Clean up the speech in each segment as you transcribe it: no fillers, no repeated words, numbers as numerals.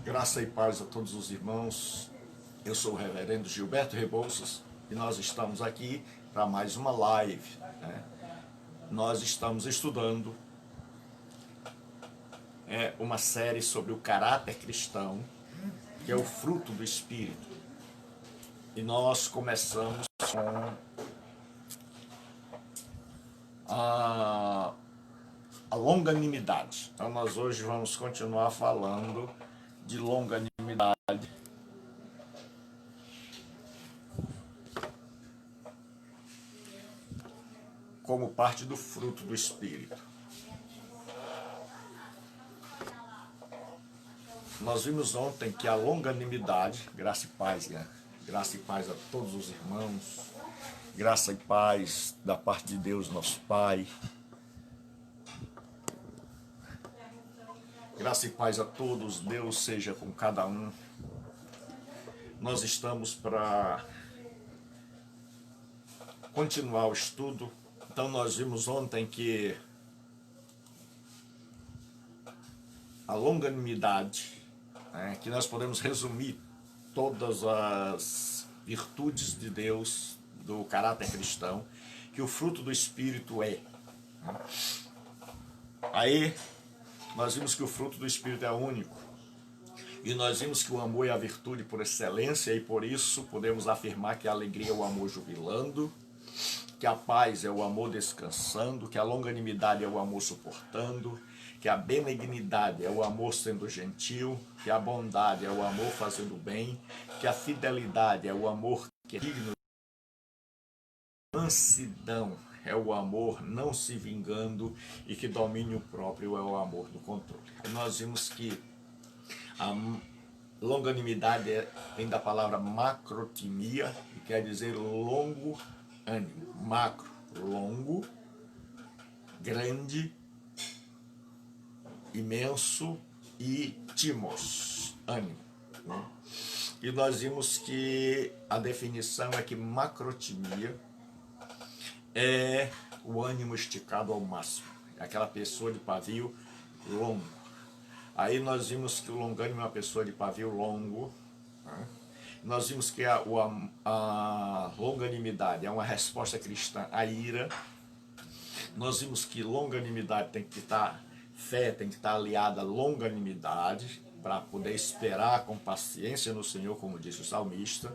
Graça e paz a todos os irmãos. Eu sou o reverendo Gilberto Rebouças e nós estamos aqui para mais uma live, né? Nós estamos estudando uma série sobre o caráter cristão, que é o fruto do Espírito. E nós começamos com a longanimidade. Então nós hoje vamos continuar falando de longanimidade como parte do fruto do Espírito. Nós vimos ontem que a longanimidade, graça e paz, né? Graça e paz a todos os irmãos, graça e paz da parte de Deus, nosso Pai. Graça e paz a todos, Deus seja com cada um. Nós estamos para continuar o estudo. Então nós vimos ontem que a longanimidade, que nós podemos resumir todas as virtudes de Deus, do caráter cristão, que o fruto do Espírito é. Aí nós vimos que o fruto do Espírito é único. E nós vimos que o amor é a virtude por excelência e por isso podemos afirmar que a alegria é o amor jubilando, que a paz é o amor descansando, que a longanimidade é o amor suportando, que a benignidade é o amor sendo gentil, que a bondade é o amor fazendo bem, que a fidelidade é o amor que é digno, a mansidão é o amor não se vingando e que domínio próprio é o amor do controle. E nós vimos que a longanimidade vem da palavra macrotimia, que quer dizer longo ânimo. Macro, longo, grande, imenso, e timos, ânimo. E nós vimos que a definição é que macrotimia é o ânimo esticado ao máximo. É aquela pessoa de pavio longo. Aí nós vimos que o longânimo é uma pessoa de pavio longo. Nós vimos que a longanimidade é uma resposta cristã à ira. Nós vimos que longanimidade tem que estar, fé tem que estar aliada à longanimidade, para poder esperar com paciência no Senhor, como disse o salmista.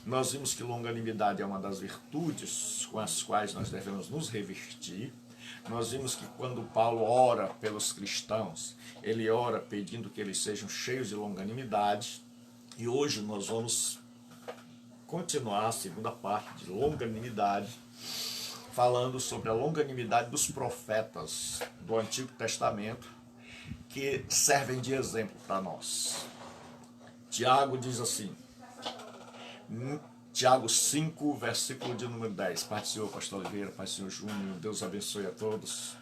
Nós vimos que longanimidade é uma das virtudes com as quais nós devemos nos revestir. Nós vimos que quando Paulo ora pelos cristãos, ele ora pedindo que eles sejam cheios de longanimidade. E hoje nós vamos continuar a segunda parte de longanimidade, falando sobre a longanimidade dos profetas do Antigo Testamento, que servem de exemplo para nós. Tiago diz assim, Tiago 5, versículo de número 10. Pai do Senhor, pastor Oliveira, Pai do Senhor Júnior, Deus abençoe a todos.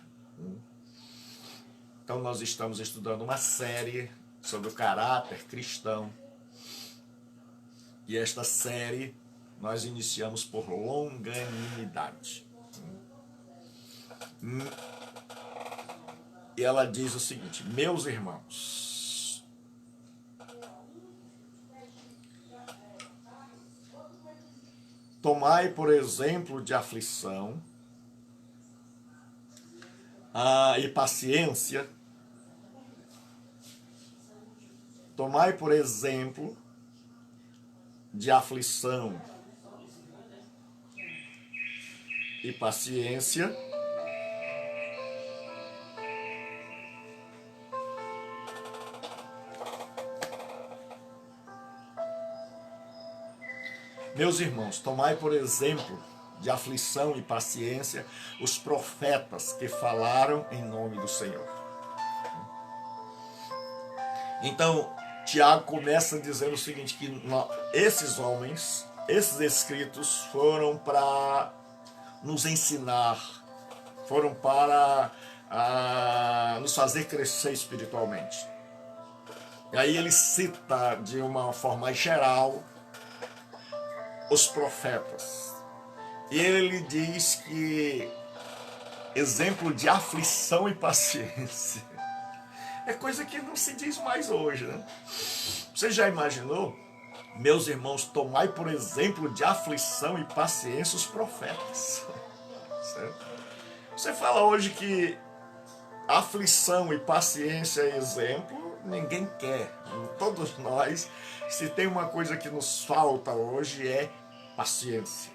Então nós estamos estudando uma série sobre o caráter cristão. E esta série nós iniciamos por longanimidade. E ela diz o seguinte: meus irmãos, tomai por exemplo de aflição e paciência. Tomai por exemplo de aflição e paciência, meus irmãos, tomai por exemplo de aflição e paciência os profetas que falaram em nome do Senhor. Então Tiago começa dizendo o seguinte, que esses homens, esses escritos foram para nos ensinar, foram para nos fazer crescer espiritualmente. E aí ele cita de uma forma geral os profetas. E ele diz que exemplo de aflição e paciência É coisa que não se diz mais hoje, né? Você já imaginou? Meus irmãos, tomai por exemplo de aflição e paciência os profetas. Certo? Você fala hoje que aflição e paciência é exemplo, ninguém quer. Todos nós, se tem uma coisa que nos falta hoje é paciência.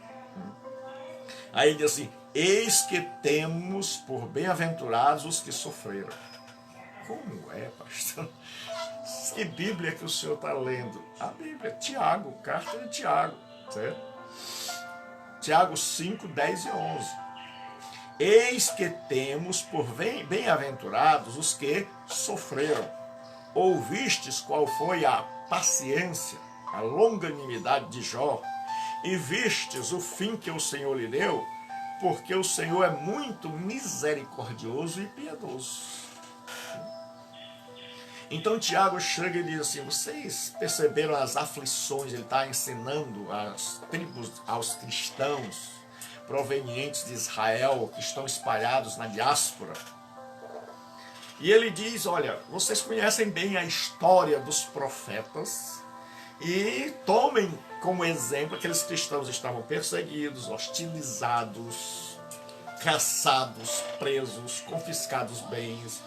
Aí diz assim, eis que temos por bem-aventurados os que sofreram. Como é, pastor? Que Bíblia que o senhor está lendo? A Bíblia, Tiago, carta de Tiago, certo? Tiago 5, 10 e 11. Eis que temos por bem-aventurados os que sofreram. Ouvistes qual foi a paciência, a longanimidade de Jó, e vistes o fim que o Senhor lhe deu, porque o Senhor é muito misericordioso e piedoso. Então Tiago chega e diz assim, vocês perceberam as aflições, ele está ensinando as tribos, aos cristãos provenientes de Israel, que estão espalhados na diáspora. E ele diz, olha, vocês conhecem bem a história dos profetas e tomem como exemplo aqueles cristãos que estavam perseguidos, hostilizados, caçados, presos, confiscados bens.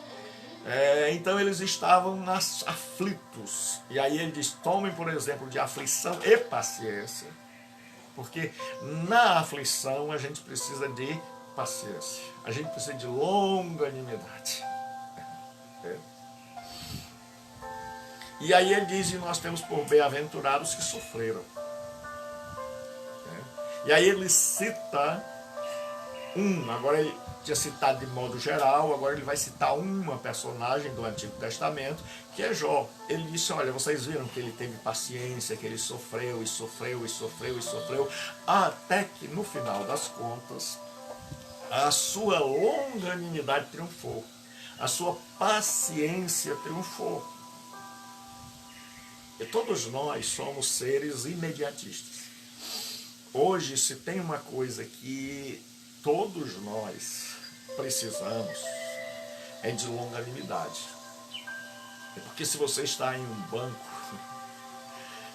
Então eles estavam aflitos. E aí ele diz, tomem por exemplo de aflição e paciência. Porque na aflição a gente precisa de paciência. A gente precisa de longanimidade. E aí ele diz, e nós temos por bem-aventurados que sofreram. E aí ele cita agora ele tinha citado de modo geral, agora ele vai citar uma personagem do Antigo Testamento, que é Jó. Ele disse, olha, vocês viram que ele teve paciência, que ele sofreu, e sofreu, e sofreu, e sofreu, até que no final das contas, a sua longanimidade triunfou, a sua paciência triunfou. E todos nós somos seres imediatistas. Hoje, se tem uma coisa que todos nós precisamos, é de longanimidade. É porque se você está em um banco,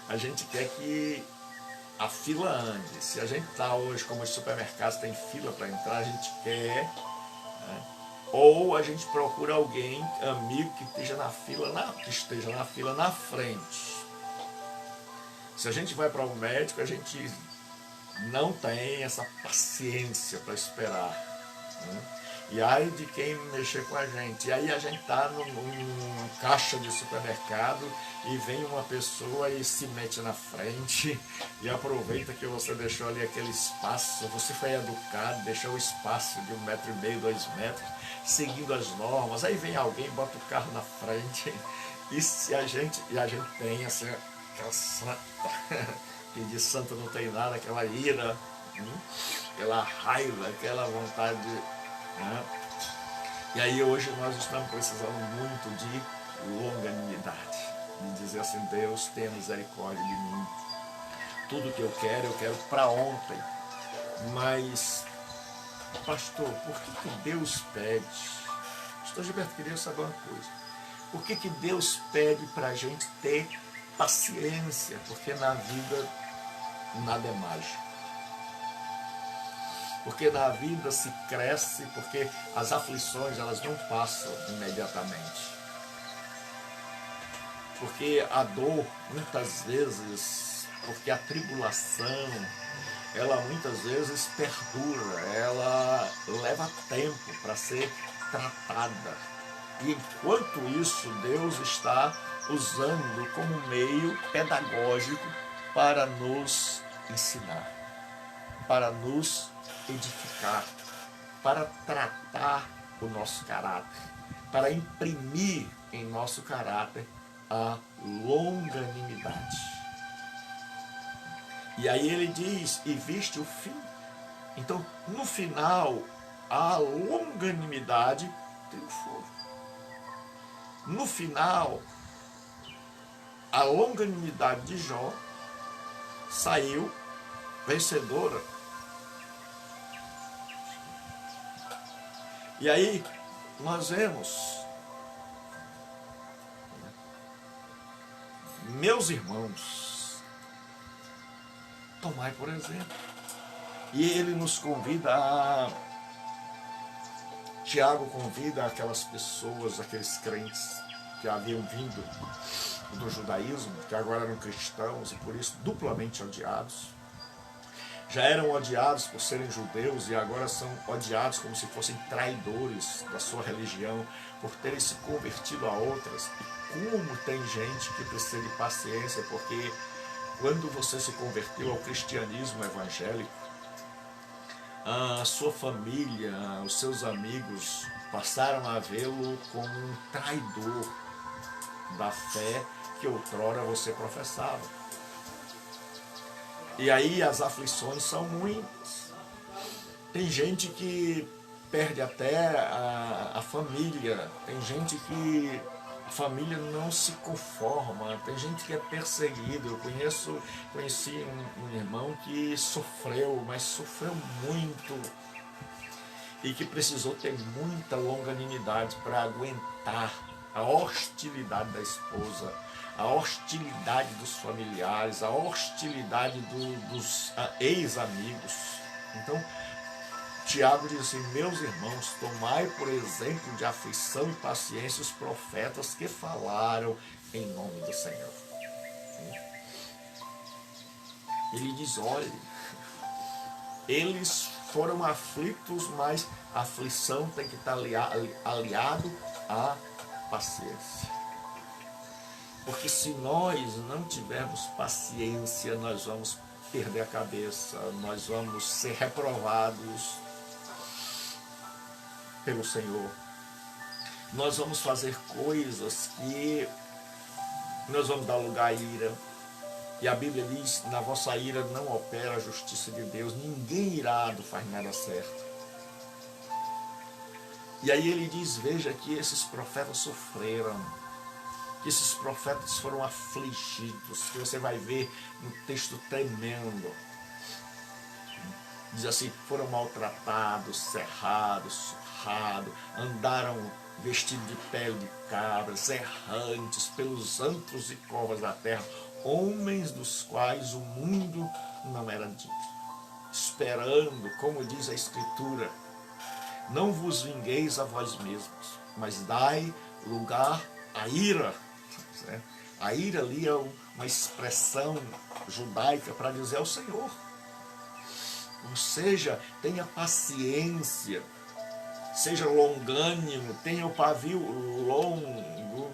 a gente quer que a fila ande. Se a gente está hoje, como os supermercados tem fila para entrar, a gente quer, né? Ou a gente procura alguém, amigo, que esteja na fila na frente. Se a gente vai para um médico, a gente não tem essa paciência para esperar, né? E aí de quem mexer com a gente. E aí a gente está num caixa de supermercado e vem uma pessoa e se mete na frente e aproveita que você deixou ali aquele espaço, você foi educado, deixou o espaço de 1,5 metro, 2 metros, seguindo as normas. Aí vem alguém, bota o carro na frente e a gente tem essa santa, que de santa não tem nada, aquela ira, aquela raiva, aquela vontade de... E aí hoje nós estamos precisando muito de longanimidade, de dizer assim, Deus, tenha misericórdia de mim. Tudo que eu quero para ontem. Mas, pastor, por que Deus pede? Pastor Gilberto, queria saber uma coisa. Por que Deus pede para a gente ter paciência? Porque na vida nada é mágico. Porque na vida se cresce, porque as aflições elas não passam imediatamente. Porque a dor, muitas vezes, porque a tribulação, ela muitas vezes perdura, ela leva tempo para ser tratada. E enquanto isso, Deus está usando como meio pedagógico para nos ensinar, para nos edificar, para tratar o nosso caráter, para imprimir em nosso caráter a longanimidade. E aí ele diz, e viste o fim. Então, no final, a longanimidade triunfou. No final, a longanimidade de Jó saiu vencedora. E aí nós vemos Meus irmãos, tomai por exemplo. E ele nos convida a... Tiago convida aquelas pessoas, aqueles crentes que haviam vindo do judaísmo, que agora eram cristãos e por isso duplamente odiados. Já eram odiados por serem judeus e agora são odiados como se fossem traidores da sua religião, por terem se convertido a outras. E como tem gente que precisa de paciência, porque quando você se converteu ao cristianismo evangélico, a sua família, os seus amigos passaram a vê-lo como um traidor da fé que outrora você professava. E aí as aflições são muitas. Tem gente que perde até a família, tem gente que a família não se conforma, tem gente que é perseguido. Eu conheci um irmão que sofreu, mas sofreu muito e que precisou ter muita longanimidade para aguentar a hostilidade da esposa, a hostilidade dos familiares, a hostilidade dos ex-amigos. Então, Tiago diz assim: meus irmãos, tomai por exemplo de aflição e paciência os profetas que falaram em nome do Senhor. Ele diz: olhe, eles foram aflitos, mas a aflição tem que estar aliado à paciência. Porque se nós não tivermos paciência, nós vamos perder a cabeça, nós vamos ser reprovados pelo Senhor. Nós vamos fazer coisas que nós vamos dar lugar à ira. E a Bíblia diz: na vossa ira não opera a justiça de Deus, ninguém irado faz nada certo. E aí ele diz: veja que esses profetas sofreram, que esses profetas foram afligidos, que você vai ver no texto tremendo. Diz assim: foram maltratados, cerrados, surrados, andaram vestidos de pele de cabras, errantes pelos antros e covas da terra, homens dos quais o mundo não era digno. Esperando, como diz a Escritura, não vos vingueis a vós mesmos, mas dai lugar à ira. A ira ali é uma expressão judaica para dizer ao Senhor. Ou seja, tenha paciência, seja longânimo, tenha o pavio longo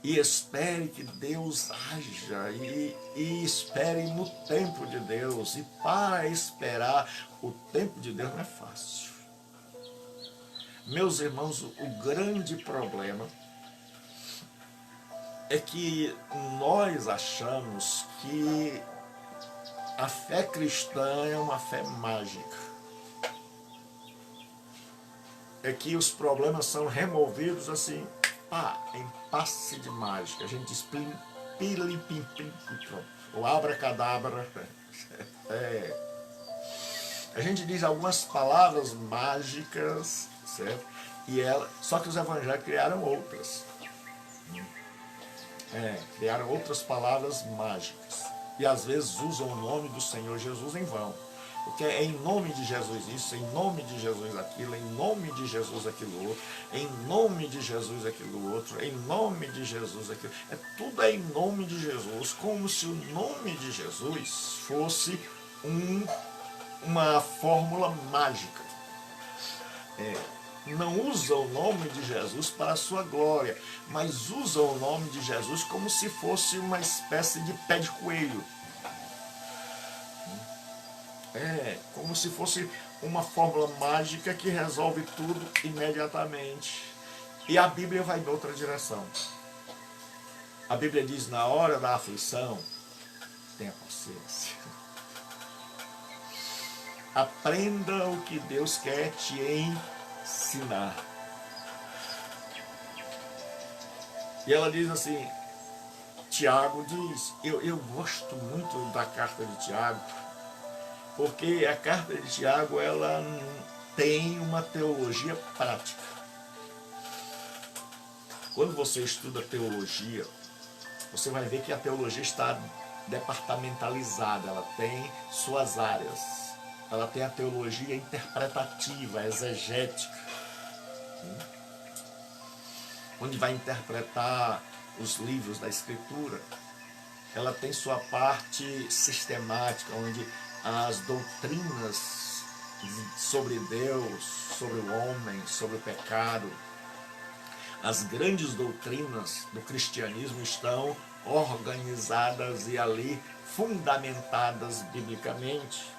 e espere que Deus haja e espere no tempo de Deus. E para esperar o tempo de Deus não é fácil. Meus irmãos, o grande problema é que nós achamos que a fé cristã é uma fé mágica. É que os problemas são removidos assim, em passe de mágica. A gente diz plim, plim, plim, plim, pronto. O abracadabra. A gente diz algumas palavras mágicas, certo? Só que os evangélicos criaram outras. Criaram outras palavras mágicas. E às vezes usam o nome do Senhor Jesus em vão. Porque é em nome de Jesus isso, em nome de Jesus aquilo, em nome de Jesus aquilo outro, em nome de Jesus aquilo outro, em nome de Jesus aquilo. Tudo é em nome de Jesus, como se o nome de Jesus fosse uma fórmula mágica. Não usa o nome de Jesus para a sua glória, mas usa o nome de Jesus como se fosse uma espécie de pé de coelho. Como se fosse uma fórmula mágica que resolve tudo imediatamente. E a Bíblia vai em outra direção. A Bíblia diz: na hora da aflição, tenha paciência. Aprenda o que Deus quer te ensinar. E ela diz assim, Tiago diz, eu gosto muito da carta de Tiago, porque a carta de Tiago ela tem uma teologia prática. Quando você estuda teologia, você vai ver que a teologia está departamentalizada, ela tem suas áreas. Ela tem a teologia interpretativa, exegética, onde vai interpretar os livros da Escritura. Ela tem sua parte sistemática, onde as doutrinas sobre Deus, sobre o homem, sobre o pecado, as grandes doutrinas do cristianismo estão organizadas e ali fundamentadas biblicamente.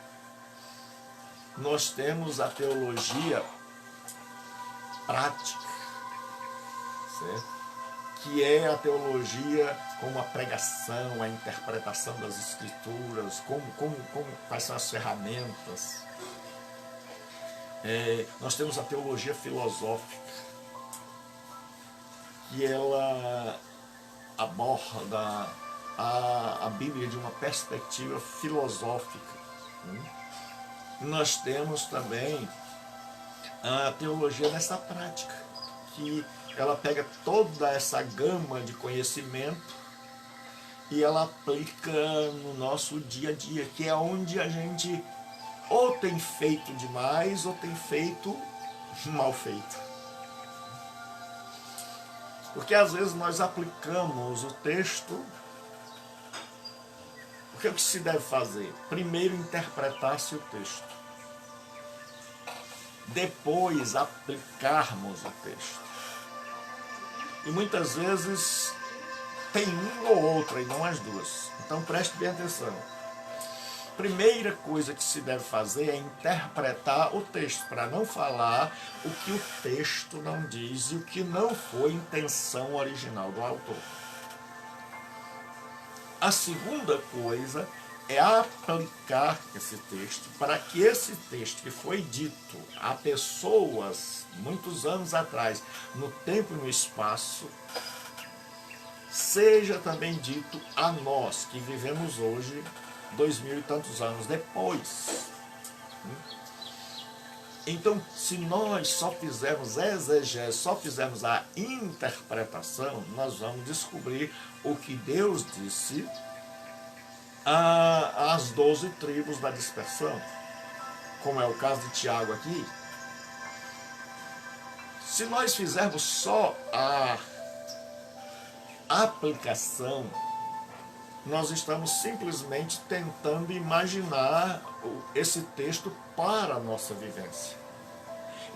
Nós temos a teologia prática, certo? Que é a teologia como a pregação, a interpretação das Escrituras, quais são as ferramentas. Nós temos a teologia filosófica, que ela aborda a Bíblia de uma perspectiva filosófica. Nós temos também a teologia nessa prática, que ela pega toda essa gama de conhecimento e ela aplica no nosso dia a dia, que é onde a gente ou tem feito demais ou tem feito mal feito. Porque às vezes nós aplicamos o texto. Porque o que se deve fazer? Primeiro interpretar-se o texto. Depois aplicarmos o texto. E muitas vezes tem uma ou outra e não as duas. Então preste bem atenção. Primeira coisa que se deve fazer é interpretar o texto, para não falar o que o texto não diz e o que não foi intenção original do autor. A segunda coisa é aplicar esse texto para que esse texto que foi dito a pessoas muitos anos atrás, no tempo e no espaço, seja também dito a nós que vivemos hoje, 2000 e tantos anos depois. Então, se nós só fizermos exegese, só fizermos a interpretação, nós vamos descobrir o que Deus disse às 12 tribos da dispersão, como é o caso de Tiago aqui. Se nós fizermos só a aplicação, nós estamos simplesmente tentando imaginar esse texto para a nossa vivência.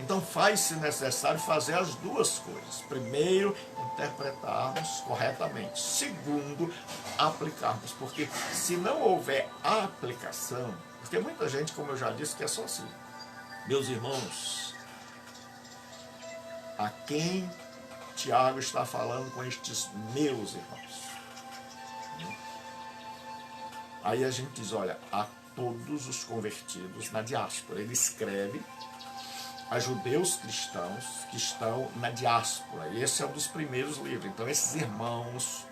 Então faz-se necessário fazer as duas coisas. Primeiro, interpretarmos corretamente. Segundo, aplicarmos. Porque se não houver aplicação, porque muita gente, como eu já disse, que é só assim. Meus irmãos, a quem Tiago está falando com estes meus irmãos? Aí a gente diz, olha, a todos os convertidos na diáspora. Ele escreve a judeus cristãos que estão na diáspora. E esse é um dos primeiros livros. Então esses irmãos,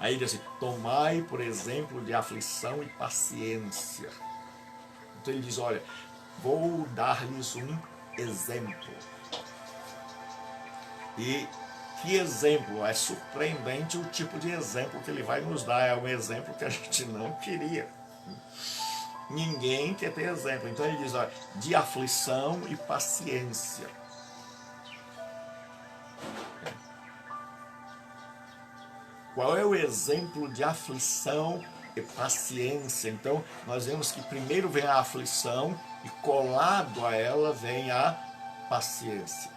aí ele diz assim, tomai por exemplo de aflição e paciência. Então ele diz, olha, vou dar-lhes um exemplo. E que exemplo? É surpreendente o tipo de exemplo que ele vai nos dar. É um exemplo que a gente não queria. Ninguém quer ter exemplo. Então ele diz, olha, de aflição e paciência. Qual é o exemplo de aflição e paciência? Então nós vemos que primeiro vem a aflição e colado a ela vem a paciência.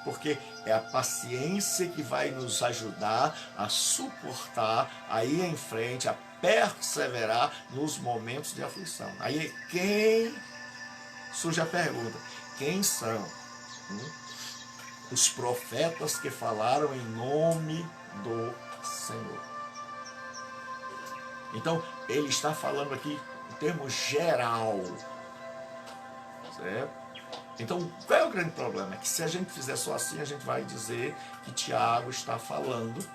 Porque é a paciência que vai nos ajudar a suportar, a ir em frente, a perseverar nos momentos de aflição. Aí quem surge a pergunta, quem são os profetas que falaram em nome do Senhor? Então ele está falando aqui em termos geral, certo? Então, qual é o grande problema? É que se a gente fizer só assim, a gente vai dizer que Tiago está falando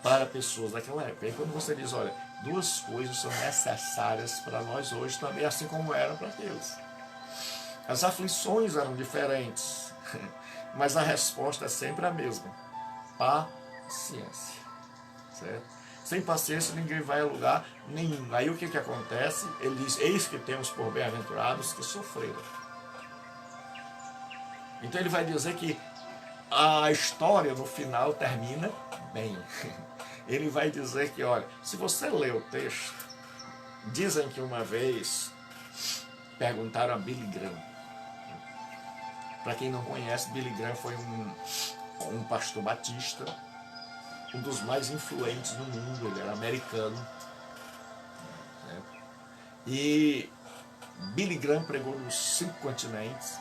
para pessoas daquela época. E aí quando você diz, olha, duas coisas são necessárias para nós hoje também, assim como eram para Deus. As aflições eram diferentes, mas a resposta é sempre a mesma. Paciência. certo? Sem paciência ninguém vai a lugar nenhum. Aí o que acontece? Ele diz, eis que temos por bem-aventurados que sofreram. Então ele vai dizer que a história no final termina bem. Ele vai dizer que, olha, se você ler o texto, dizem que uma vez perguntaram a Billy Graham. Para quem não conhece, Billy Graham foi um pastor batista, um dos mais influentes no mundo, ele era americano. Né? E Billy Graham pregou nos 5 continentes.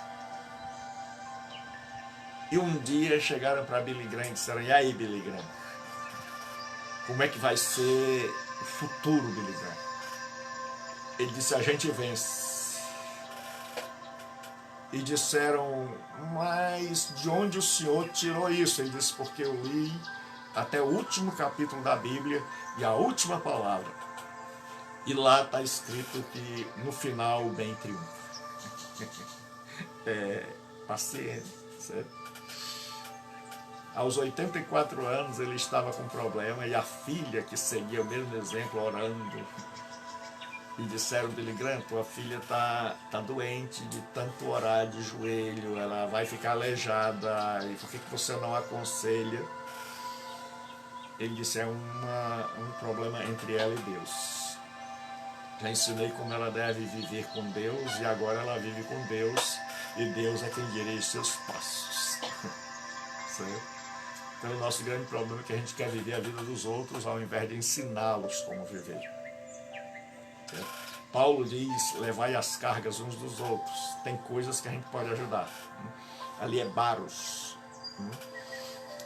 E um dia chegaram para Billy Graham e disseram, e aí, Billy Graham, como é que vai ser o futuro, Billy Graham? Ele disse, a gente vence. E disseram, mas de onde o senhor tirou isso? Ele disse, porque eu li até o último capítulo da Bíblia e a última palavra. E lá está escrito que no final o bem triunfa. Paciência, certo? Aos 84 anos ele estava com problema e a filha que seguia o mesmo exemplo orando. E disseram, Billy Graham, tua filha tá doente de tanto orar de joelho, ela vai ficar aleijada, e por que você não aconselha? Ele disse, é um problema entre ela e Deus. Já ensinei como ela deve viver com Deus e agora ela vive com Deus e Deus é quem dirige seus passos. Certo? Então o nosso grande problema é que a gente quer viver a vida dos outros ao invés de ensiná-los como viver. Paulo diz, levai as cargas uns dos outros. Tem coisas que a gente pode ajudar. Ali é baros.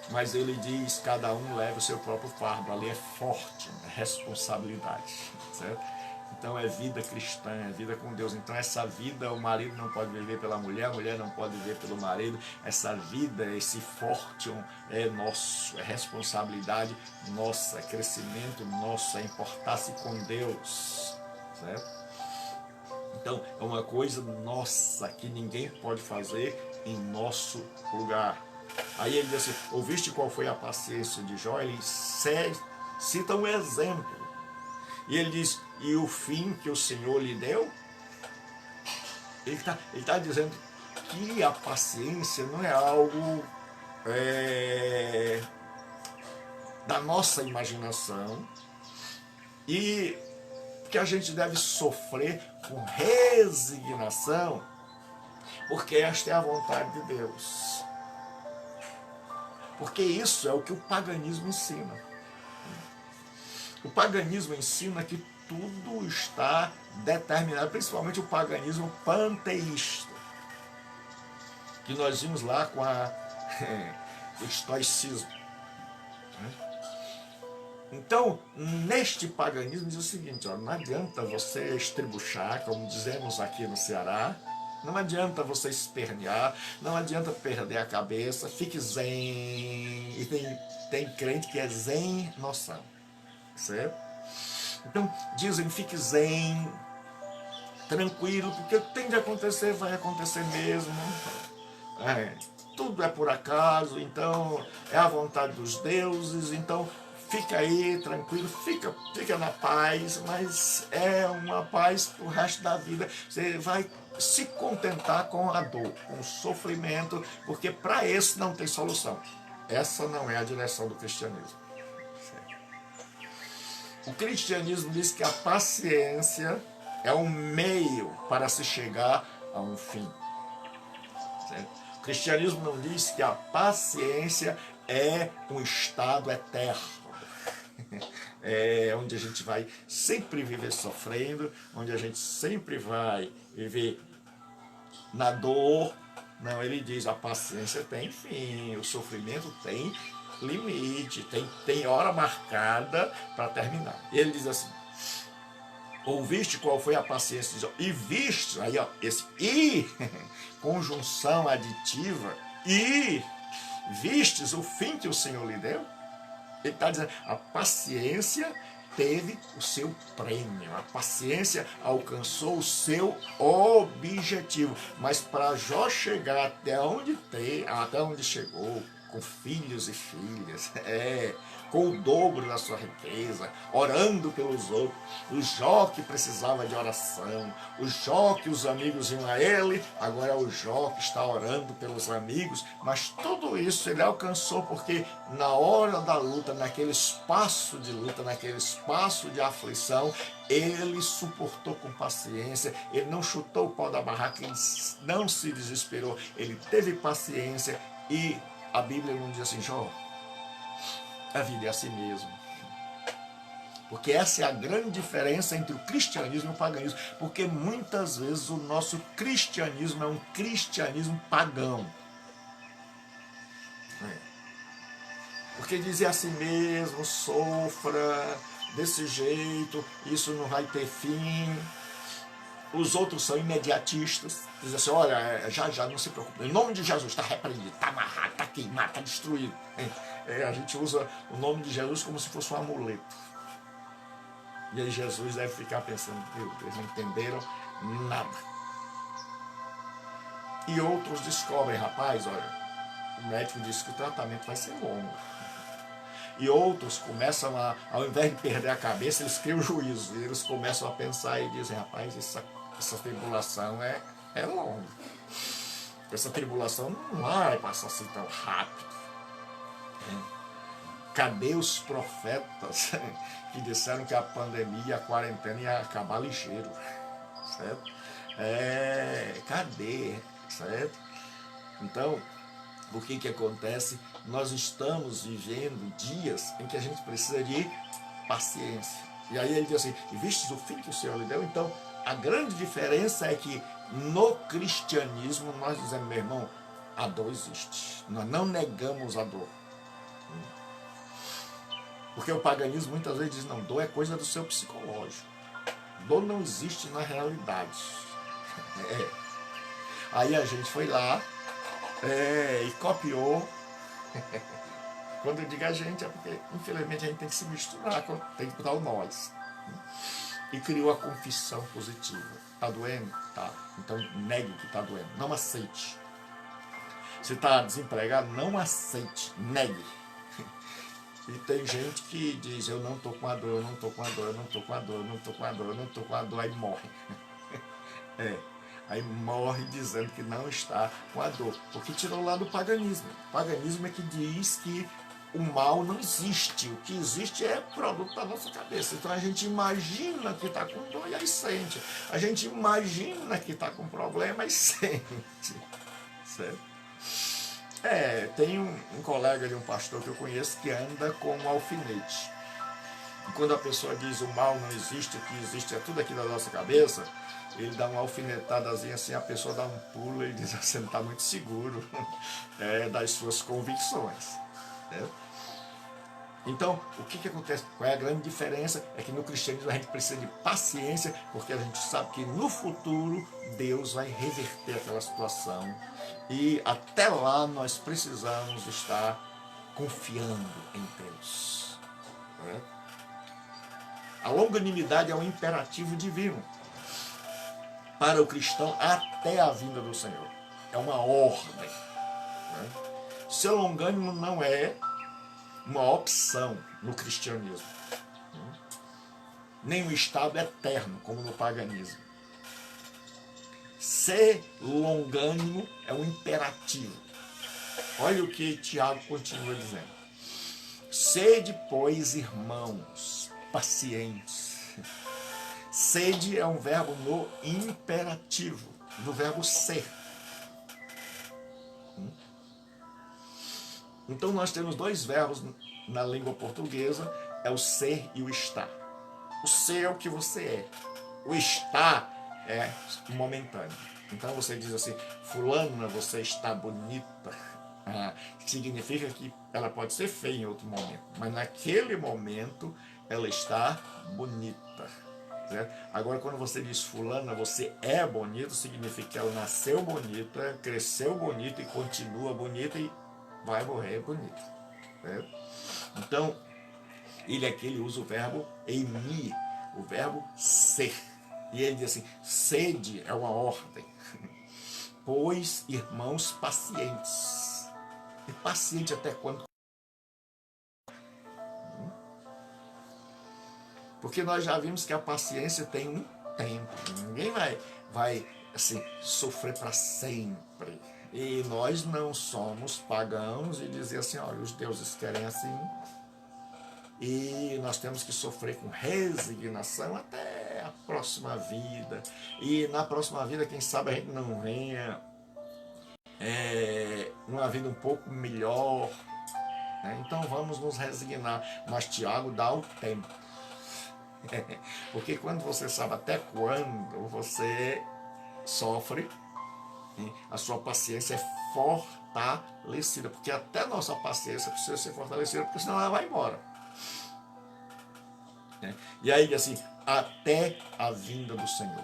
Mas ele diz, cada um leva o seu próprio fardo. Ali é forte, é responsabilidade. Certo? Então é vida cristã, é vida com Deus. Então essa vida o marido não pode viver pela mulher, a mulher não pode viver pelo marido. Essa vida, esse forte é nosso, é responsabilidade nossa, é crescimento nosso, é importar-se com Deus. Certo? Então é uma coisa nossa que ninguém pode fazer em nosso lugar. Aí ele diz assim, ouviste qual foi a paciência de Jó? Ele cita um exemplo. E ele diz, e o fim que o Senhor lhe deu? Ele tá dizendo que a paciência não é algo da nossa imaginação e que a gente deve sofrer com resignação, porque esta é a vontade de Deus. Porque isso é o que o paganismo ensina. O paganismo ensina que tudo está determinado, principalmente o paganismo panteísta, que nós vimos lá com o estoicismo. Então, neste paganismo diz o seguinte, ó, não adianta você estribuchar, como dizemos aqui no Ceará, não adianta você espernear, não adianta perder a cabeça, fique zen. E tem crente que é zen noção, certo? Então, dizem, fique zen, tranquilo, porque o que tem de acontecer, vai acontecer mesmo. Tudo é por acaso, então é a vontade dos deuses, então fica aí, tranquilo, fica na paz, mas é uma paz pro resto da vida. Você vai se contentar com a dor, com o sofrimento, porque para esse não tem solução. Essa não é a direção do cristianismo. O cristianismo diz que a paciência é um meio para se chegar a um fim. Certo? O cristianismo não diz que a paciência é um estado eterno. É onde a gente vai sempre viver sofrendo, onde a gente sempre vai viver na dor. Não, ele diz, a paciência tem fim, o sofrimento tem limite, tem hora marcada para terminar. Ele diz assim, ouviste qual foi a paciência de Jó? E viste, aí ó, esse e, conjunção aditiva, e vistes o fim que o Senhor lhe deu? Ele está dizendo, a paciência teve o seu prêmio, a paciência alcançou o seu objetivo, mas para Jó chegar até onde chegou, com filhos e filhas, com o dobro da sua riqueza, orando pelos outros. O Jó que precisava de oração, o Jó que os amigos iam a ele, agora é o Jó que está orando pelos amigos, mas tudo isso ele alcançou porque na hora da luta, naquele espaço de luta, naquele espaço de aflição, ele suportou com paciência, ele não chutou o pau da barraca, ele não se desesperou, ele teve paciência. E a Bíblia não diz assim: Jó, a vida é assim mesmo. Porque essa é a grande diferença entre o cristianismo e o paganismo. Porque muitas vezes o nosso cristianismo é um cristianismo pagão. Porque dizer assim mesmo, sofra desse jeito, isso não vai ter fim. Os outros são imediatistas, dizem assim: olha, já não se preocupe, em nome de Jesus está repreendido, está amarrado, está queimado, está destruído. A gente usa o nome de Jesus como se fosse um amuleto. E aí Jesus deve ficar pensando: meu Deus, eles não entenderam nada. E outros descobrem: rapaz, olha, o médico disse que o tratamento vai ser longo. E outros começam ao invés de perder a cabeça, eles criam juízo. E eles começam a pensar e dizem: rapaz, essa tribulação é longa. Essa tribulação não vai passar assim tão rápido. Cadê os profetas que disseram que a pandemia e a quarentena ia acabar ligeiro? Certo? Cadê? Certo? Então, o que acontece? Nós estamos vivendo dias em que a gente precisa de paciência. E aí ele diz assim: e vistes o fim que o Senhor lhe deu? Então, a grande diferença é que no cristianismo nós dizemos: meu irmão, a dor existe. Nós não negamos a dor. Porque o paganismo muitas vezes diz: não, dor é coisa do seu psicológico. Dor não existe na realidade. Aí a gente foi lá e copiou. Quando eu digo a gente, é porque infelizmente a gente tem que se misturar, tem que botar o nós. E criou a confissão positiva. Está doendo? Tá. Então negue que está doendo. Não aceite. Se está desempregado, não aceite. Negue. E tem gente que diz: eu não estou com a dor, eu não estou com a dor, eu não estou com a dor, eu não estou com a dor, eu não estou com a dor, aí morre. Aí morre dizendo que não está com a dor. Porque tirou lá do paganismo. O paganismo é que diz que o mal não existe. O que existe é produto da nossa cabeça. Então a gente imagina que está com dor e aí sente. A gente imagina que está com problema e sente. Certo? Tem um colega de um pastor que eu conheço que anda com um alfinete. E quando a pessoa diz o mal não existe, o que existe é tudo aqui da nossa cabeça, ele dá uma alfinetadazinha assim, a pessoa dá um pulo e diz: você não está muito seguro das suas convicções. Então, o que acontece? Qual é a grande diferença? É que no cristianismo a gente precisa de paciência, porque a gente sabe que no futuro Deus vai reverter aquela situação. E até lá nós precisamos estar confiando em Deus. A longanimidade é um imperativo divino para o cristão até a vinda do Senhor. É uma ordem. Ser longânimo não é uma opção no cristianismo. Nem um estado eterno, como no paganismo. Ser longânimo é um imperativo. Olha o que Tiago continua dizendo: sede, pois, irmãos, pacientes. Sede é um verbo no imperativo, no verbo ser. Então nós temos dois verbos na língua portuguesa, é o ser e o estar. O ser é o que você é. O estar é momentâneo. Então você diz assim: fulana, você está bonita. Significa que ela pode ser feia em outro momento, mas naquele momento ela está bonita. Certo? Agora, quando você diz fulana, você é bonito, significa que ela nasceu bonita, cresceu bonita e continua bonita e vai morrer bonita. Certo? Então, ele usa o verbo eimi, o verbo ser. E ele diz assim: sede é uma ordem. Pois, irmãos pacientes. E paciente até quando? Porque nós já vimos que a paciência tem um tempo. Ninguém vai assim, sofrer para sempre. E nós não somos pagãos e dizer assim, olha, os deuses querem assim. E nós temos que sofrer com resignação até a próxima vida. E na próxima vida, quem sabe a gente não venha numa vida um pouco melhor. Né? Então vamos nos resignar. Mas Tiago dá o tempo. Porque quando você sabe até quando você sofre, a sua paciência é fortalecida. Porque até a nossa paciência precisa ser fortalecida, porque senão ela vai embora. E aí, assim, até a vinda do Senhor.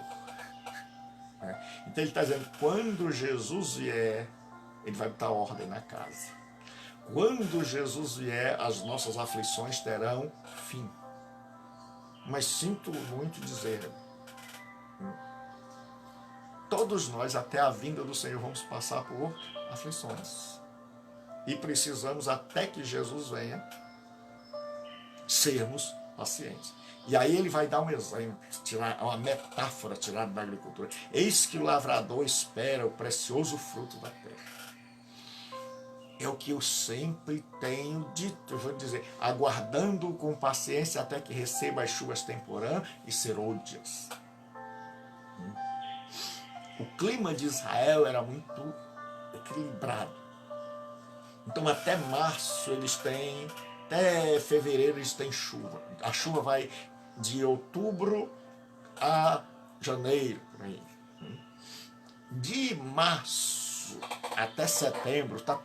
Então ele está dizendo, quando Jesus vier, ele vai botar ordem na casa. Quando Jesus vier, as nossas aflições terão fim. Mas sinto muito dizer, todos nós, até a vinda do Senhor, vamos passar por aflições. E precisamos, até que Jesus venha, sermos pacientes. E aí ele vai dar um exemplo, uma metáfora tirada da agricultura. Eis que o lavrador espera o precioso fruto da terra. É o que eu sempre tenho dito, eu vou dizer, aguardando com paciência até que receba as chuvas temporãs e serôdias. O clima de Israel era muito equilibrado. Então até março eles têm, até fevereiro eles têm chuva. A chuva vai de outubro a janeiro, por aí. De março até setembro está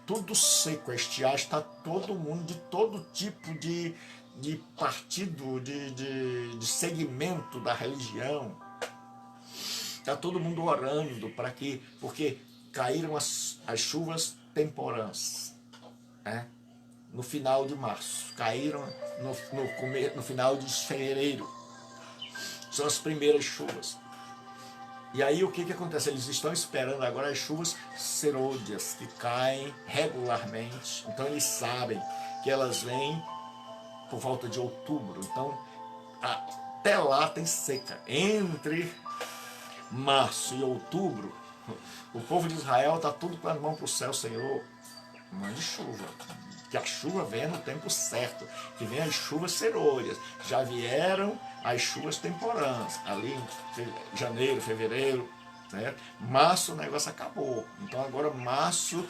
tudo seco, a estiagem, está todo mundo de todo tipo de partido, de segmento da religião. Está todo mundo orando para que, porque caíram as chuvas temporãs, né? No final de março, caíram no final de fevereiro, são as primeiras chuvas. E aí o que acontece? Eles estão esperando agora as chuvas serôdias, que caem regularmente. Então eles sabem que elas vêm por volta de outubro. Então até lá tem seca. Entre março e outubro, o povo de Israel está tudo com as mãos para o céu. Senhor, mande chuva. Que a chuva venha no tempo certo, que venha as chuvas serôdias. Já vieram as chuvas temporãs, ali em janeiro, fevereiro, certo? Março o negócio acabou. Então agora março,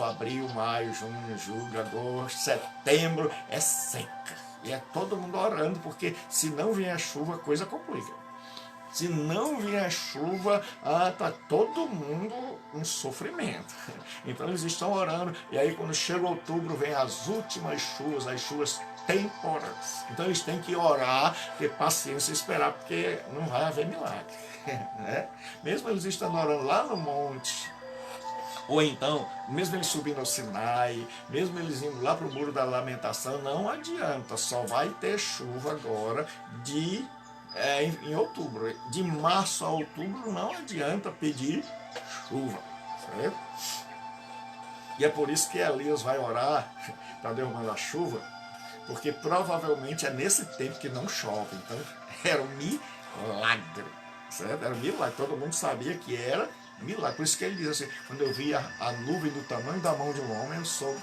abril, maio, junho, julho, agosto, setembro é seca. E é todo mundo orando, porque se não vier a chuva, a coisa complica. Se não vier chuva, está todo mundo em sofrimento. Então eles estão orando, e aí quando chega outubro, vem as últimas chuvas, as chuvas temporárias. Então eles têm que orar, ter paciência e esperar, porque não vai haver milagre. Né? Mesmo eles estando orando lá no monte, ou então, mesmo eles subindo ao Sinai, mesmo eles indo lá para o Muro da Lamentação, não adianta, só vai ter chuva agora em outubro. De março a outubro não adianta pedir chuva, certo? E é por isso que Elias vai orar para Deus mandar chuva, porque provavelmente é nesse tempo que não chove. Então era um milagre, certo? Era um milagre, todo mundo sabia que era milagre. Por isso que ele diz assim, quando eu vi a nuvem do tamanho da mão de um homem, eu soube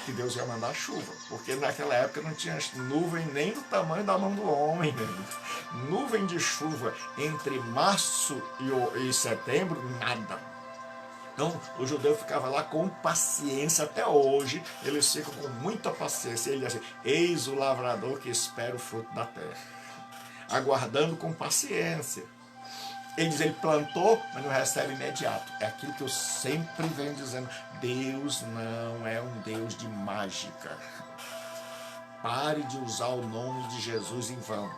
que Deus ia mandar chuva. Porque naquela época não tinha nuvem nem do tamanho da mão do homem. Né? Nuvem de chuva entre março e setembro, nada. Então o judeu ficava lá com paciência, até hoje eles ficam com muita paciência. Ele diz assim, eis o lavrador que espera o fruto da terra, aguardando com paciência. Ele diz, ele plantou, mas não recebe imediato. É aquilo que eu sempre venho dizendo. Deus não é um Deus de mágica. Pare de usar o nome de Jesus em vão.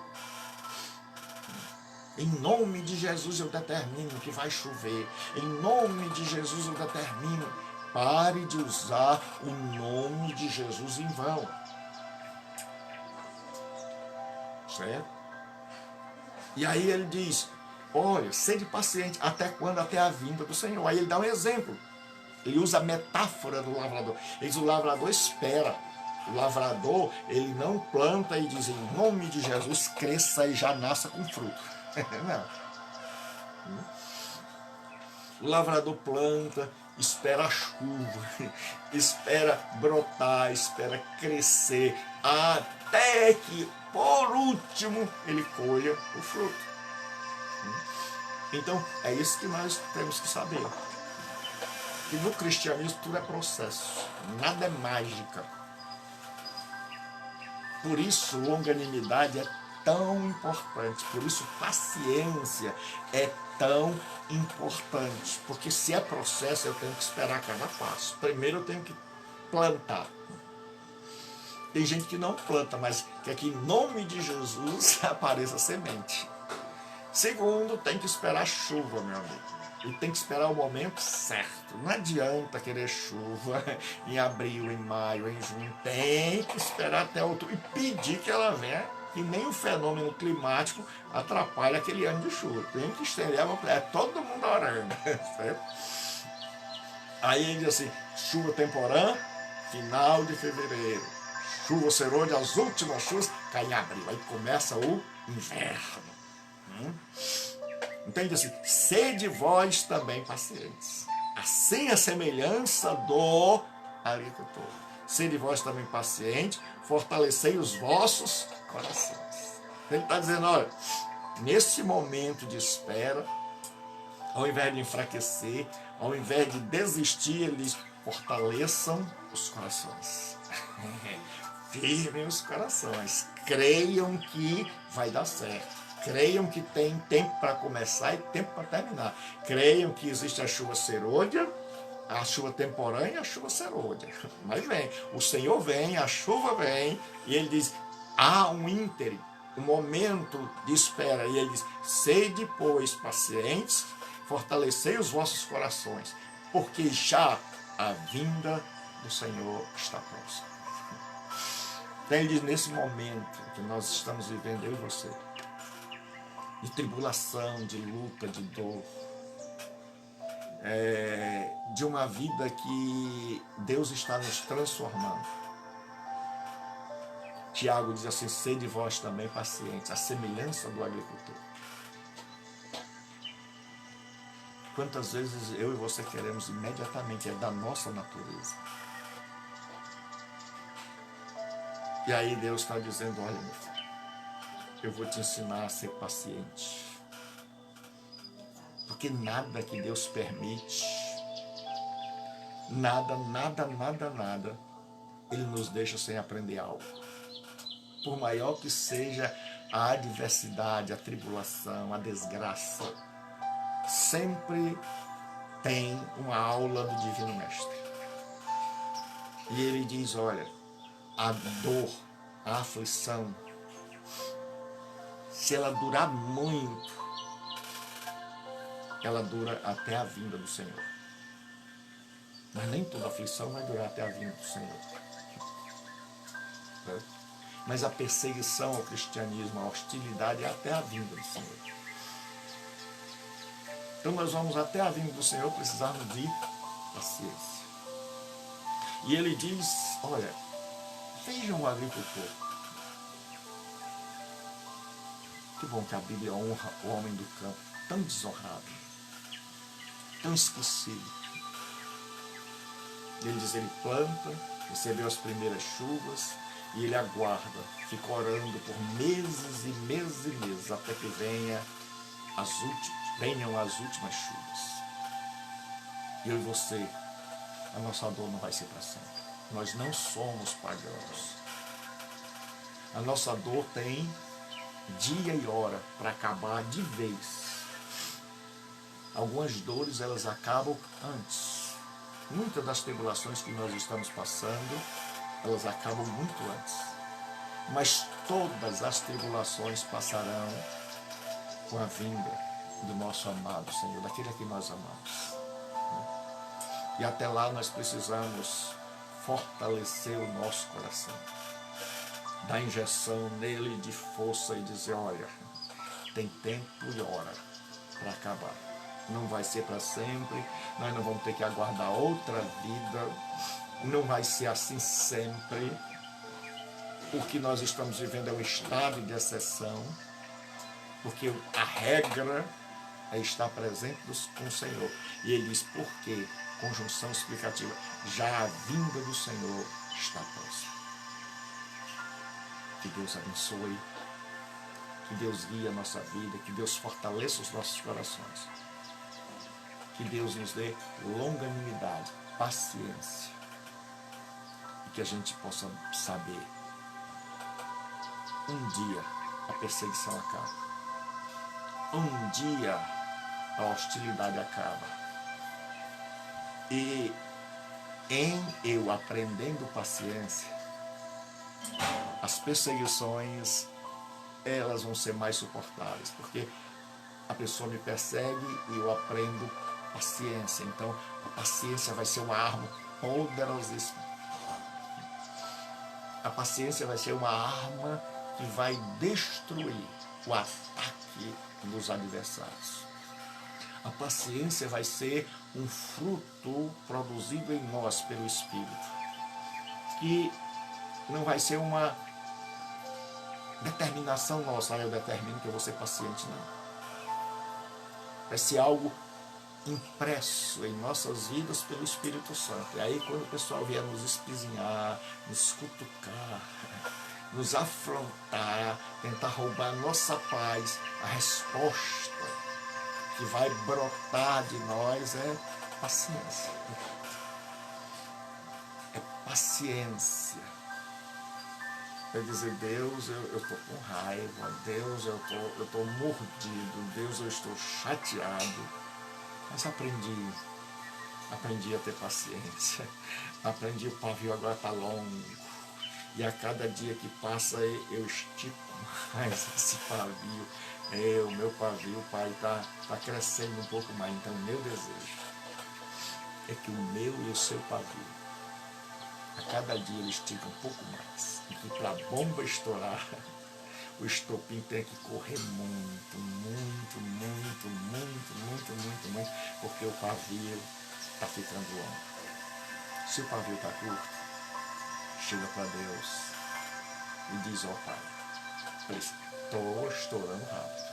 Em nome de Jesus eu determino que vai chover. Em nome de Jesus eu determino. Pare de usar o nome de Jesus em vão. Certo? E aí ele diz, olha, sede paciente, até quando? Até a vinda do Senhor. Aí ele dá um exemplo. Ele usa a metáfora do lavrador. Ele diz: o lavrador espera. O lavrador, ele não planta e diz: em nome de Jesus, cresça e já nasça com fruto. Não. O lavrador planta, espera a chuva, espera brotar, espera crescer, até que, por último, ele colha o fruto. Então, é isso que nós temos que saber. Que no cristianismo tudo é processo, nada é mágica. Por isso, longanimidade é tão importante, por isso paciência é tão importante, porque se é processo eu tenho que esperar cada passo. Primeiro eu tenho que plantar. Tem gente que não planta, mas quer que em nome de Jesus apareça semente. Segundo, tem que esperar chuva, meu amigo. E tem que esperar o momento certo. Não adianta querer chuva em abril, em maio, em junho. Tem que esperar até outubro e pedir que ela venha. E nem o fenômeno climático atrapalha aquele ano de chuva. Tem que estender a mão. É todo mundo orando. Certo? Aí ele diz assim: chuva temporã, final de fevereiro. Chuva serôdia, as últimas chuvas caem em abril. Aí começa o inverno. Entende assim? Sede vós também pacientes, assim a semelhança do agricultor. Sede vós também pacientes, fortalecei os vossos corações. Ele está dizendo: olha, nesse momento de espera, ao invés de enfraquecer, ao invés de desistir, eles fortaleçam os corações. Firmem os corações, creiam que vai dar certo. Creiam que tem tempo para começar e tempo para terminar. Creiam que existe a chuva serôdia, a chuva temporã e a chuva serôdia. Mas vem, o Senhor vem, a chuva vem, e ele diz: há um ínterim, um momento de espera. E ele diz: sede, pois, pacientes, fortalecei os vossos corações, porque já a vinda do Senhor está próxima. Então ele diz: nesse momento que nós estamos vivendo, eu e você, de tribulação, de luta, de dor, de uma vida que Deus está nos transformando. Tiago diz assim: sede vós também pacientes, a semelhança do agricultor. Quantas vezes eu e você queremos imediatamente, é da nossa natureza. E aí Deus está dizendo: olha, meu filho, eu vou te ensinar a ser paciente. Porque nada que Deus permite, nada, Ele nos deixa sem aprender algo. Por maior que seja a adversidade, a tribulação, a desgraça, sempre tem uma aula do Divino Mestre. E Ele diz: olha, a dor, a aflição, se ela durar muito, ela dura até a vinda do Senhor. Mas nem toda aflição vai durar até a vinda do Senhor. Mas a perseguição ao cristianismo, a hostilidade é até a vinda do Senhor. Então nós vamos até a vinda do Senhor precisarmos de paciência. E ele diz: olha, vejam o agricultor. Que bom que a Bíblia honra o homem do campo, tão desonrado, tão esquecido. Ele diz: ele planta, recebeu as primeiras chuvas e ele aguarda, fica orando por meses e meses e meses, até que venham as últimas chuvas. Eu e você, a nossa dor não vai ser para sempre. Nós não somos pagãos. A nossa dor tem dia e hora para acabar de vez. Algumas dores, elas acabam antes. Muitas das tribulações que nós estamos passando, elas acabam muito antes. Mas todas as tribulações passarão com a vinda do nosso amado Senhor, daquele a que nós amamos. E até lá nós precisamos fortalecer o nosso coração, dar injeção nele de força e dizer: olha, tem tempo e hora para acabar. não vai ser para sempre, nós não vamos ter que aguardar outra vida, não vai ser assim sempre. O que nós estamos vivendo é um estado de exceção, porque a regra é estar presente com o Senhor. E ele diz, por quê? Conjunção explicativa, já a vinda do Senhor está próxima. Que Deus abençoe, que Deus guie a nossa vida, que Deus fortaleça os nossos corações, que Deus nos dê longanimidade, paciência, e que a gente possa saber, um dia a perseguição acaba, um dia a hostilidade acaba, e em eu aprendendo paciência, as perseguições elas vão ser mais suportáveis, porque a pessoa me persegue e eu aprendo paciência. Então a paciência vai ser uma arma poderosíssima. A paciência vai ser uma arma que vai destruir o ataque dos adversários. A paciência vai ser um fruto produzido em nós pelo Espírito, que não vai ser uma determinação nossa, eu determino que eu vou ser paciente, não. Vai ser algo impresso em nossas vidas pelo Espírito Santo. E aí quando o pessoal vier nos espizinhar, nos cutucar, nos afrontar, tentar roubar a nossa paz, a resposta que vai brotar de nós é paciência. É paciência. É dizer, Deus, eu estou com raiva, Deus, eu estou mordido, Deus, eu estou chateado. Mas aprendi a ter paciência, aprendi, o pavio agora está longo, e a cada dia que passa eu estico mais esse pavio. O meu pavio, Pai, está crescendo um pouco mais. Então o meu desejo é que o meu e o seu pavio, a cada dia ele estica um pouco mais, e que para a bomba estourar, o estopim tem que correr muito, muito, muito, muito, muito, muito, muito, porque o pavio está ficando longo. Se o pavio está curto, chega para Deus e diz, ó Pai, estou estourando rápido.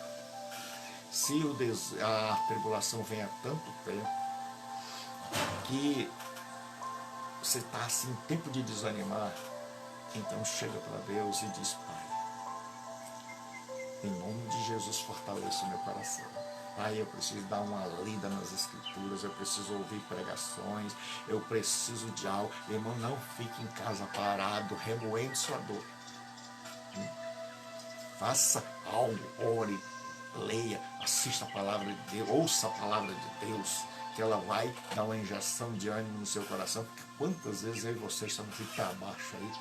Se a tribulação vem há tanto tempo que você está assim, tempo de desanimar, então chega para Deus e diz, Pai, em nome de Jesus, fortaleça o meu coração. Pai, eu preciso dar uma lida nas Escrituras, eu preciso ouvir pregações, eu preciso de algo. Irmão, não fique em casa parado, remoendo sua dor. Faça algo, ore, leia, assista a palavra de Deus, ouça a palavra de Deus, que ela vai dar uma injeção de ânimo no seu coração, porque quantas vezes eu e você estamos aqui para baixo aí,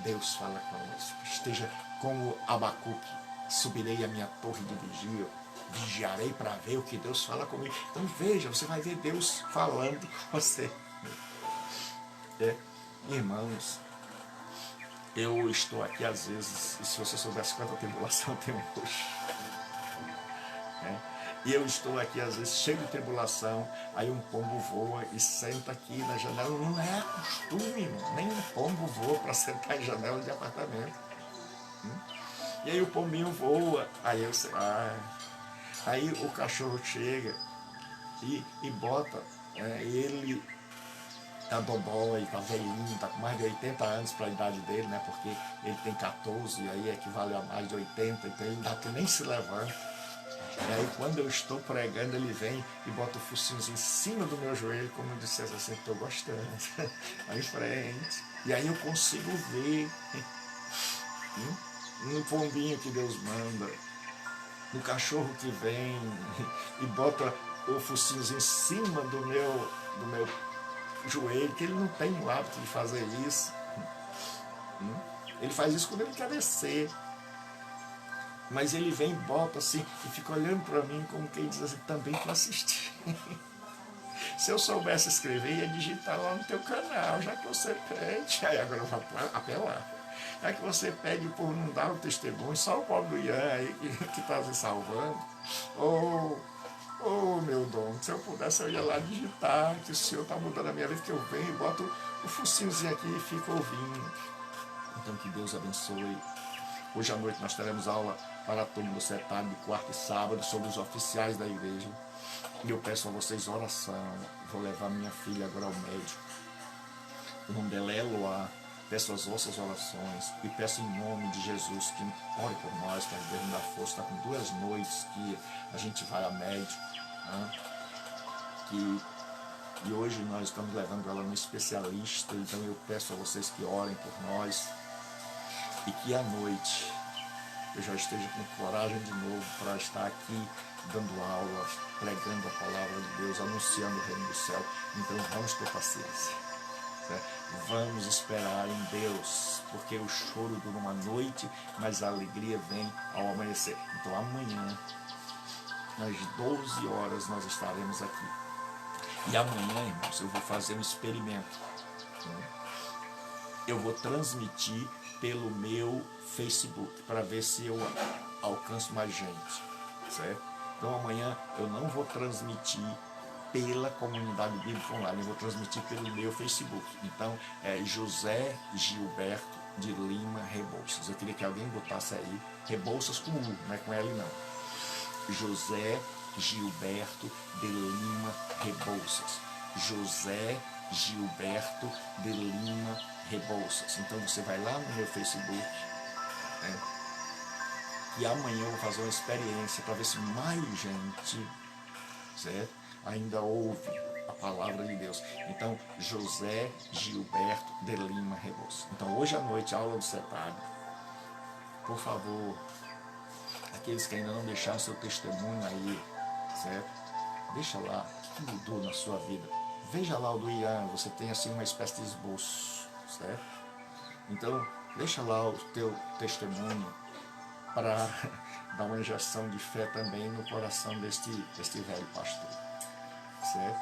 Deus fala conosco. Esteja como Abacuque, subirei a minha torre de vigia, vigiarei para ver o que Deus fala comigo. Então veja, você vai ver Deus falando com você. Irmãos, eu estou aqui às vezes, e se você soubesse quanta tribulação eu tenho hoje, e eu estou aqui às vezes cheio de tribulação, aí um pombo voa e senta aqui na janela. Não é costume, irmão. Nem um pombo voa para sentar em janela de apartamento. E aí o pombinho voa, aí eu sei, aí o cachorro chega e bota, ele tá dodói, tá velhinho, tá com mais de 80 anos para a idade dele, né? Porque ele tem 14 e aí equivale a mais de 80, então ele dá que nem se levanta. E aí quando eu estou pregando, ele vem e bota o focinho em cima do meu joelho, como eu dissesse assim, estou gostando, aí em frente. E aí eu consigo ver no pombinho que Deus manda, no cachorro que vem e bota o focinho em cima do meu joelho, que ele não tem o hábito de fazer isso. Ele faz isso quando ele quer descer. Mas ele vem e bota assim, e fica olhando para mim como quem diz assim, também para assistir. Se eu soubesse escrever, ia digitar lá no teu canal, já que você pede. Aí agora eu vou apelar. Já que você pede por não dar o testemunho, só o pobre do Ian aí que está se salvando. Ou Oh, meu dono, se eu pudesse eu ia lá digitar que o Senhor está mudando a minha vida, que eu venho e boto o focinhozinho aqui e fico ouvindo. Então que Deus abençoe. Hoje à noite nós teremos aula para a turma do CETAD de quarta e sábado sobre os oficiais da igreja. E eu peço a vocês oração. Vou levar minha filha agora ao médico. O nome dela é Eloá. Peço as vossas orações e peço em nome de Jesus que ore por nós, que Deus nos dá força. Está com 2 noites que a gente vai a médico, né? E hoje nós estamos levando ela no especialista, então eu peço a vocês que orem por nós e que à noite eu já esteja com coragem de novo para estar aqui dando aula, pregando a palavra de Deus, anunciando o reino do céu. Então vamos ter paciência. Vamos esperar em Deus, porque o choro dura uma noite, mas a alegria vem ao amanhecer. Então amanhã, às 12 horas, nós estaremos aqui. E amanhã, irmãos, eu vou fazer um experimento. Eu vou transmitir pelo meu Facebook, para ver se eu alcanço mais gente, certo? Então amanhã eu não vou transmitir pela comunidade bíblica online, eu vou transmitir pelo meu Facebook. Então é José Gilberto de Lima Rebouças. Eu queria que alguém botasse aí Rebouças com U, não é com L não. José Gilberto de Lima Rebouças. José Gilberto de Lima Rebouças. Então você vai lá no meu Facebook, né? E amanhã eu vou fazer uma experiência para ver se mais gente, certo, ainda ouve a palavra de Deus. Então, José Gilberto de Lima Rebouças. Então, hoje à noite, aula do CETAD. Por favor, aqueles que ainda não deixaram seu testemunho aí, certo? Deixa lá, o que mudou na sua vida. Veja lá o do Ian, você tem assim uma espécie de esboço, certo? Então, deixa lá o teu testemunho para dar uma injeção de fé também no coração deste velho pastor, certo?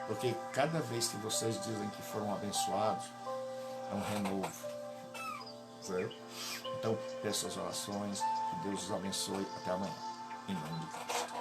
Porque cada vez que vocês dizem que foram abençoados, é um renovo, certo? Então, peço as orações, que Deus os abençoe. Até amanhã, em nome de Cristo.